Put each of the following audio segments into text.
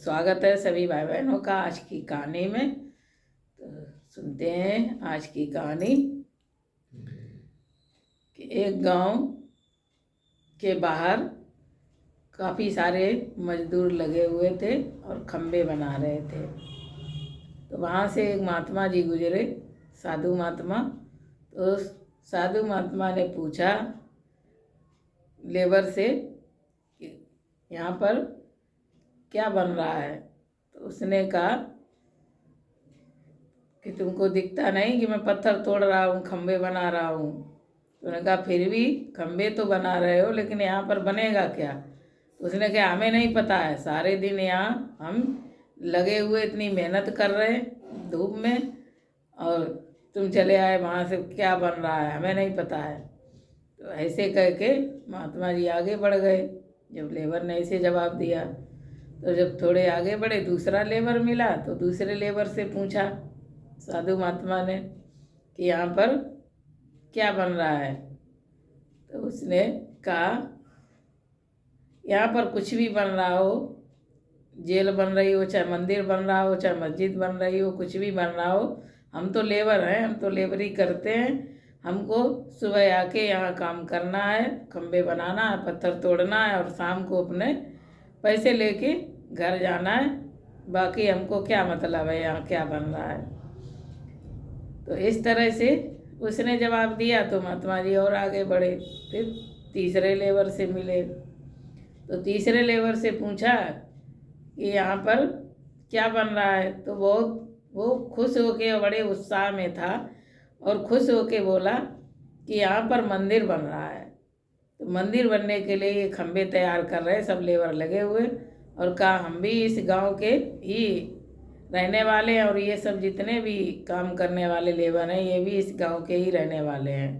स्वागत है सभी भाई बहनों का आज की कहानी में। तो सुनते हैं आज की कहानी कि एक गांव के बाहर काफ़ी सारे मजदूर लगे हुए थे और खम्भे बना रहे थे। तो वहाँ से एक महात्मा जी गुजरे, साधु महात्मा। तो साधु महात्मा ने पूछा लेबर से कि यहाँ पर क्या बन रहा है। तो उसने कहा कि तुमको दिखता नहीं कि मैं पत्थर तोड़ रहा हूँ, खम्भे बना रहा हूँ। तो उन्होंने कहा फिर भी खम्भे तो बना रहे हो, लेकिन यहाँ पर बनेगा क्या। तो उसने कहा हमें नहीं पता है, सारे दिन यहाँ हम लगे हुए इतनी मेहनत कर रहे हैं धूप में, और तुम चले आए वहाँ से क्या बन रहा है हमें नहीं पता है। तो ऐसे कह के महात्मा जी आगे बढ़ गए। जब लेबर ने ऐसे जवाब दिया तो जब थोड़े आगे बढ़े दूसरा लेबर मिला, तो दूसरे लेबर से पूछा साधु महात्मा ने कि यहाँ पर क्या बन रहा है। तो उसने कहा यहाँ पर कुछ भी बन रहा हो, जेल बन रही हो, चाहे मंदिर बन रहा हो, चाहे मस्जिद बन रही हो, कुछ भी बन रहा हो, हम तो लेबर हैं, हम तो लेबरी करते हैं। हमको सुबह आके यहाँ काम करना है, खम्भे बनाना है, पत्थर तोड़ना है और शाम को अपने पैसे लेके घर जाना है। बाकी हमको क्या मतलब है यहाँ क्या बन रहा है। तो इस तरह से उसने जवाब दिया। तो महात्मा जी और आगे बढ़े, फिर तीसरे लेबर से मिले। तो तीसरे लेबर से पूछा कि यहाँ पर क्या बन रहा है। तो वो खुश होके और बड़े उत्साह में था और खुश होके बोला कि यहाँ पर मंदिर बन रहा है। तो मंदिर बनने के लिए ये खम्भे तैयार कर रहे सब लेबर लगे हुए, और कहा हम भी इस गांव के ही रहने वाले हैं और ये सब जितने भी काम करने वाले लेबर हैं ये भी इस गांव के ही रहने वाले हैं।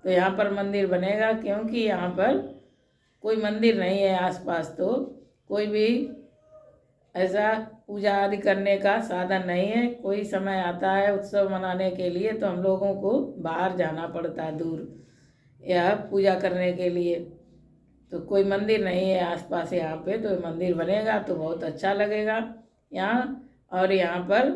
तो यहाँ पर मंदिर बनेगा, क्योंकि यहाँ पर कोई मंदिर नहीं है आसपास, तो कोई भी ऐसा पूजा आदि करने का साधन नहीं है। कोई समय आता है उत्सव मनाने के लिए तो हम लोगों को बाहर जाना पड़ता है दूर या पूजा करने के लिए। तो कोई मंदिर नहीं है आसपास यहाँ पे, तो मंदिर बनेगा तो बहुत अच्छा लगेगा यहाँ। और यहाँ पर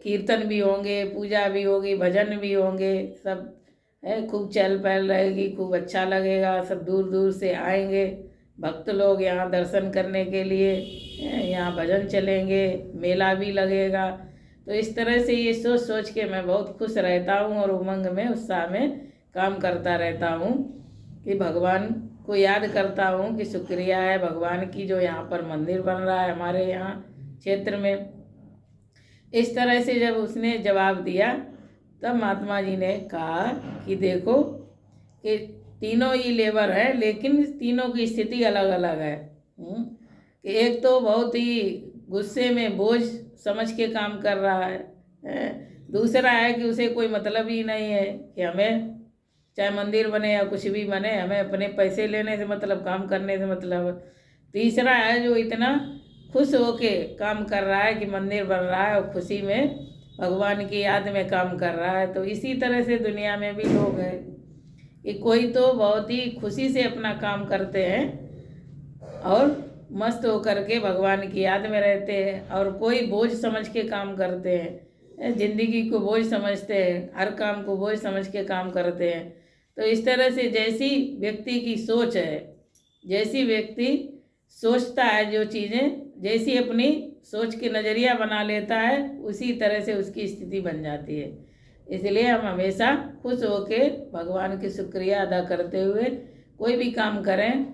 कीर्तन भी होंगे, पूजा भी होगी, भजन भी होंगे, सब है, खूब चहल पहल रहेगी, खूब अच्छा लगेगा। सब दूर दूर से आएंगे भक्त लोग यहाँ दर्शन करने के लिए, यहाँ भजन चलेंगे, मेला भी लगेगा। तो इस तरह से ये सोच सोच के मैं बहुत खुश रहता हूँ और उमंग में उत्साह में काम करता रहता हूँ कि भगवान को याद करता हूँ कि शुक्रिया है भगवान की जो यहाँ पर मंदिर बन रहा है हमारे यहाँ क्षेत्र में। इस तरह से जब उसने जवाब दिया तब महात्मा जी ने कहा कि देखो कि तीनों ही लेबर है, लेकिन तीनों की स्थिति अलग अलग है। कि एक तो बहुत ही गुस्से में बोझ समझ के काम कर रहा है। दूसरा है कि उसे कोई मतलब ही नहीं है कि हमें चाहे मंदिर बने या कुछ भी बने, हमें अपने पैसे लेने से मतलब, काम करने से मतलब। तीसरा है जो इतना खुश होके काम कर रहा है कि मंदिर बन रहा है और खुशी में भगवान की याद में काम कर रहा है। तो इसी तरह से दुनिया में भी लोग हैं कि कोई तो बहुत ही खुशी से अपना काम करते हैं और मस्त होकर के भगवान की याद में रहते हैं, और कोई बोझ समझ के काम करते हैं, जिंदगी को बोझ समझते हैं, हर काम को बोझ समझ के काम करते हैं। तो इस तरह से जैसी व्यक्ति की सोच है, जैसी व्यक्ति सोचता है जो चीज़ें, जैसी अपनी सोच के नज़रिया बना लेता है उसी तरह से उसकी स्थिति बन जाती है। इसलिए हम हमेशा खुश होकर भगवान की शुक्रिया अदा करते हुए कोई भी काम करें।